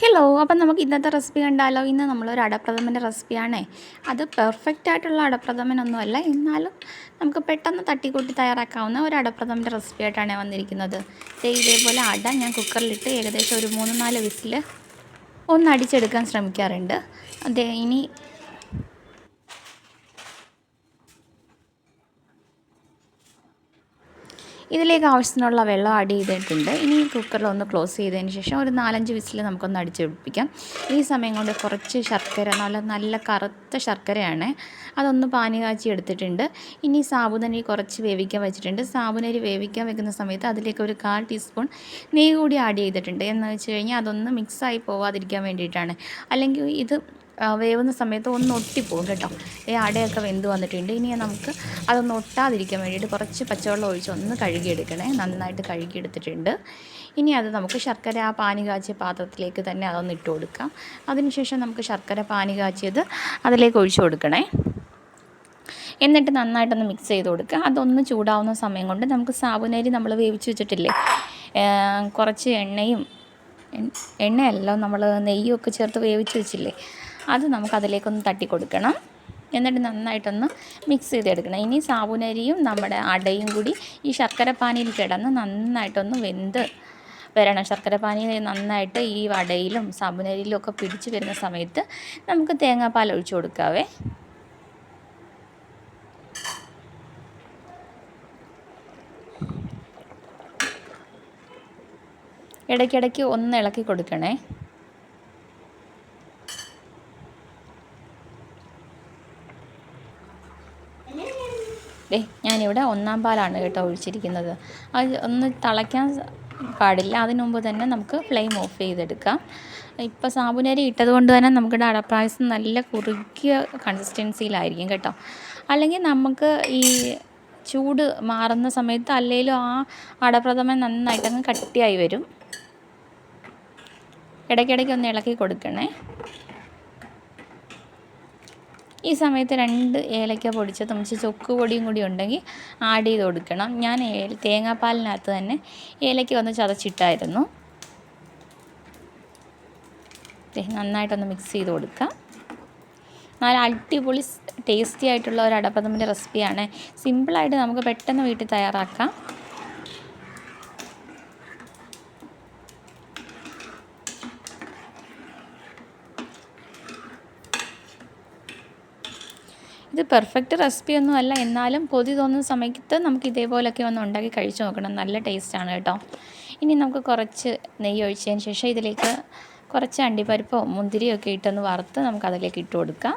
Hello, അപ്പം നമുക്ക് ഇന്നത്തെ റെസിപ്പി കണ്ടാലോ. ഇന്ന് നമ്മളൊരു അടപ്രഥമൻ്റെ റെസിപ്പിയാണേ. അത് പെർഫെക്റ്റ് ആയിട്ടുള്ള അടപ്രഥമനൊന്നുമല്ല, എന്നാലും നമുക്ക് പെട്ടെന്ന് തട്ടിക്കൂട്ടി തയ്യാറാക്കാവുന്ന ഒരു അടപ്രഥമൻ്റെ റെസിപ്പി ആയിട്ടാണ് ഞാൻ വന്നിരിക്കുന്നത്. ഇതേപോലെ അട ഞാൻ കുക്കറിലിട്ട് ഏകദേശം ഒരു 3-4 വിസിൽ ഒന്ന് അടിച്ചെടുക്കാൻ ശ്രമിക്കാറുണ്ട്. ഇനി ഇതിലേക്ക് ആവശ്യത്തിനുള്ള വെള്ളം ആഡ് ചെയ്തിട്ടുണ്ട്. ഇനി കുക്കറിൽ ഒന്ന് ക്ലോസ് ചെയ്തതിന് ശേഷം ഒരു 4-5 വിസിൽ നമുക്കൊന്ന് അടിച്ചെടുപ്പിക്കാം. ഈ സമയം കൊണ്ട് കുറച്ച് ശർക്കര, നല്ല കറുത്ത ശർക്കരയാണ്, അതൊന്ന് പാനി കാച്ചി എടുത്തിട്ടുണ്ട്. ഇനി സാബുനരി കുറച്ച് വേവിക്കാൻ വെച്ചിട്ടുണ്ട്. സാബുനരി വേവിക്കാൻ വെക്കുന്ന സമയത്ത് അതിലേക്ക് ഒരു 1/4 ടീസ്പൂൺ നെയ്യ് കൂടി ആഡ് ചെയ്തിട്ടുണ്ട്. എന്ന് വെച്ച് കഴിഞ്ഞാൽ അതൊന്ന് മിക്സായി പോവാതിരിക്കാൻ വേണ്ടിയിട്ടാണ്. അല്ലെങ്കിൽ ഇത് വേവുന്ന സമയത്ത് ഒന്ന് ഒട്ടിപ്പോകും കേട്ടോ. അടയൊക്കെ വെന്ത് വന്നിട്ടുണ്ട്. ഇനി നമുക്ക് അതൊന്ന് ഒട്ടാതിരിക്കാൻ വേണ്ടിയിട്ട് കുറച്ച് പച്ചവെള്ളം ഒഴിച്ച് ഒന്ന് കഴുകിയെടുക്കണേ. നന്നായിട്ട് കഴുകിയെടുത്തിട്ടുണ്ട്. ഇനി അത് നമുക്ക് ശർക്കര ആ പാനി കാച്ചിയ പാത്രത്തിലേക്ക് തന്നെ അതൊന്ന് ഇട്ട് കൊടുക്കാം. അതിനുശേഷം നമുക്ക് ശർക്കര പാനി കാച്ചിയത് അതിലേക്ക് ഒഴിച്ച് കൊടുക്കണേ. എന്നിട്ട് നന്നായിട്ടൊന്ന് മിക്സ് ചെയ്ത് കൊടുക്കുക. അതൊന്ന് ചൂടാവുന്ന സമയം കൊണ്ട് നമുക്ക് സാബുനരി നമ്മൾ വേവിച്ച് വെച്ചിട്ടില്ലേ, കുറച്ച് എണ്ണയല്ല, നമ്മൾ നെയ്യൊക്കെ ചേർത്ത് വേവിച്ച് വെച്ചില്ലേ, അത് നമുക്കതിലേക്കൊന്ന് തട്ടി കൊടുക്കണം. എന്നിട്ട് നന്നായിട്ടൊന്ന് മിക്സ് ചെയ്തെടുക്കണം. ഇനി സാബുനരിയും നമ്മുടെ അടയും കൂടി ഈ ശർക്കരപ്പാനിയിൽ കിടന്ന് നന്നായിട്ടൊന്ന് വെന്ത് വരണം. ശർക്കരപ്പാനി നന്നായിട്ട് ഈ അടയിലും സാബുനരിയിലും ഒക്കെ പിടിച്ച് വരുന്ന സമയത്ത് നമുക്ക് തേങ്ങാപ്പാൽ ഒഴിച്ച് കൊടുക്കാവേ. ഇടയ്ക്കിടയ്ക്ക് ഒന്ന് ഇളക്കി കൊടുക്കണേ. ഞാനിവിടെ 1-ാം പാലാണ് കേട്ടോ ഒഴിച്ചിരിക്കുന്നത്. അത് ഒന്ന് തിളയ്ക്കാൻ പാടില്ല. അതിനു മുമ്പ് തന്നെ നമുക്ക് ഫ്ലെയിം ഓഫ് ചെയ്തെടുക്കാം. ഇപ്പോൾ സാബുനരി ഇട്ടത് കൊണ്ട് തന്നെ നമുക്ക് അടപ്പായസം നല്ല കുറുകിയ കൺസിസ്റ്റൻസിയിലായിരിക്കും കേട്ടോ. അല്ലെങ്കിൽ നമുക്ക് ഈ ചൂട് മാറുന്ന സമയത്ത് അല്ലെങ്കിലും ആ അടപ്രഥമൻ നന്നായിട്ടങ്ങ് കട്ടിയായി വരും. ഇടയ്ക്കിടയ്ക്ക് ഒന്ന് ഇളക്കി കൊടുക്കണേ. ഈ സമയത്ത് 2 ഏലക്ക പൊടിച്ചതും ചുക്ക് പൊടിയും കൂടി ഉണ്ടെങ്കിൽ ആഡ് ചെയ്ത് കൊടുക്കണം. ഞാൻ തേങ്ങാപ്പാലിനകത്ത് തന്നെ ഏലക്ക ഒന്ന് ചതച്ചിട്ടായിരുന്നു. നന്നായിട്ടൊന്ന് മിക്സ് ചെയ്ത് കൊടുക്കാം. നല്ല അടിപൊളി ടേസ്റ്റി ആയിട്ടുള്ള ഒരു അടപ്രഥമൻ്റെ റെസിപ്പിയാണ്. സിമ്പിളായിട്ട് നമുക്ക് പെട്ടെന്ന് വീട്ടിൽ തയ്യാറാക്കാം. ഇത് പെർഫെക്റ്റ് റെസിപ്പിയൊന്നും അല്ല, എന്നാലും കൊതി തോന്നുന്ന സമയത്ത് നമുക്ക് ഇതേപോലെയൊക്കെ ഒന്ന് ഉണ്ടാക്കി കഴിച്ച് നോക്കണം. നല്ല ടേസ്റ്റാണ് കേട്ടോ. ഇനി നമുക്ക് കുറച്ച് നെയ്യ് ഒഴിച്ചതിന് ശേഷം ഇതിലേക്ക് കുറച്ച് അണ്ടിപ്പരിപ്പോ മുന്തിരിയോ ഒക്കെ ഇട്ടൊന്ന് വറുത്ത് നമുക്കതിലേക്ക് ഇട്ട് കൊടുക്കാം.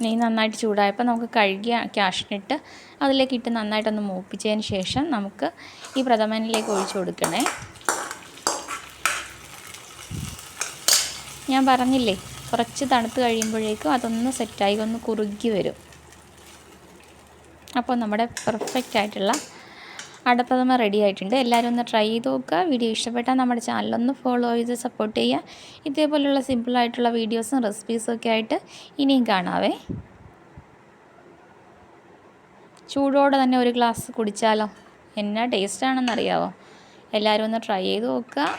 നെയ്യ് നന്നായിട്ട് ചൂടായപ്പോൾ നമുക്ക് കഴുകിയ കാഷ്നട്ട് അതിലേക്ക് ഇട്ട് നന്നായിട്ടൊന്ന് മൂപ്പിച്ചതിന് ശേഷം നമുക്ക് ഈ പ്രഥമനിലേക്ക് ഒഴിച്ച് കൊടുക്കണേ. ഞാൻ പറഞ്ഞില്ലേ, കുറച്ച് തണുത്ത് കഴിയുമ്പോഴേക്കും അതൊന്ന് സെറ്റായി ഒന്ന് കുറുകി വരും. അപ്പോൾ നമ്മുടെ പെർഫെക്റ്റ് ആയിട്ടുള്ള അടപ്രഥമ റെഡി ആയിട്ടുണ്ട്. എല്ലാവരും ഒന്ന് ട്രൈ ചെയ്ത് നോക്കുക. വീഡിയോ ഇഷ്ടപ്പെട്ടാൽ നമ്മുടെ ചാനലൊന്ന് ഫോളോ ചെയ്ത് സപ്പോർട്ട് ചെയ്യുക. ഇതേപോലെയുള്ള സിമ്പിളായിട്ടുള്ള വീഡിയോസും റെസിപ്പീസും ഒക്കെ ആയിട്ട് ഇനിയും കാണാവേ. ചൂടോടെ തന്നെ ഒരു ഗ്ലാസ് കുടിച്ചാലോ, എന്നാ ടേസ്റ്റാണെന്നറിയാവോ. എല്ലാവരും ഒന്ന് ട്രൈ ചെയ്ത് നോക്കുക.